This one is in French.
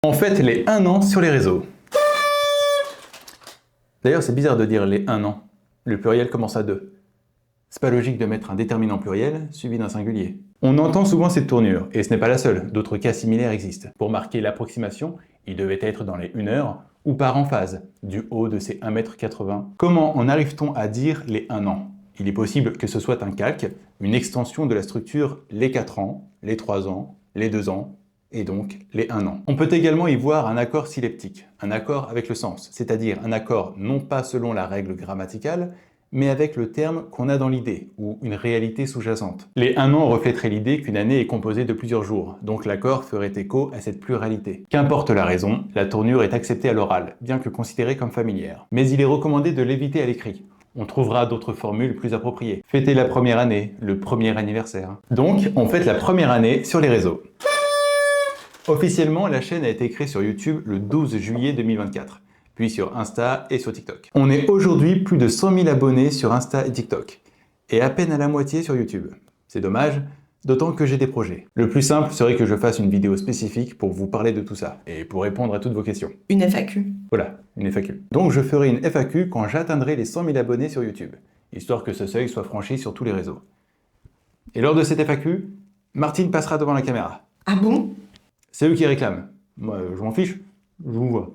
On fête les 1 an sur les réseaux. D'ailleurs, c'est bizarre de dire les 1 an. Le pluriel commence à 2. C'est pas logique de mettre un déterminant pluriel suivi d'un singulier. On entend souvent cette tournure, et ce n'est pas la seule, d'autres cas similaires existent. Pour marquer l'approximation, il devait être dans les 1 heure ou par emphase, du haut de ses 1,80 m. Comment en arrive-t-on à dire les 1 an? Il est possible que ce soit un calque, une extension de la structure les 4 ans, les 3 ans, les 2 ans, et donc les 1 an. On peut également y voir un accord syleptique, un accord avec le sens, c'est-à-dire un accord non pas selon la règle grammaticale, mais avec le terme qu'on a dans l'idée, ou une réalité sous-jacente. Les 1 an reflèteraient l'idée qu'une année est composée de plusieurs jours, donc l'accord ferait écho à cette pluralité. Qu'importe la raison, la tournure est acceptée à l'oral, bien que considérée comme familière. Mais il est recommandé de l'éviter à l'écrit. On trouvera d'autres formules plus appropriées. Fêter la première année, le premier anniversaire. Donc, on fête la première année sur les réseaux. Officiellement, la chaîne a été créée sur YouTube le 12 juillet 2024, puis sur Insta et sur TikTok. On est aujourd'hui plus de 100 000 abonnés sur Insta et TikTok, et à peine à la moitié sur YouTube. C'est dommage, d'autant que j'ai des projets. Le plus simple serait que je fasse une vidéo spécifique pour vous parler de tout ça, et pour répondre à toutes vos questions. Une FAQ. Voilà, une FAQ. Donc je ferai une FAQ quand j'atteindrai les 100 000 abonnés sur YouTube, histoire que ce seuil soit franchi sur tous les réseaux. Et lors de cette FAQ, Martine passera devant la caméra. Ah bon? C'est eux qui réclament. Moi, je m'en fiche, je vous vois.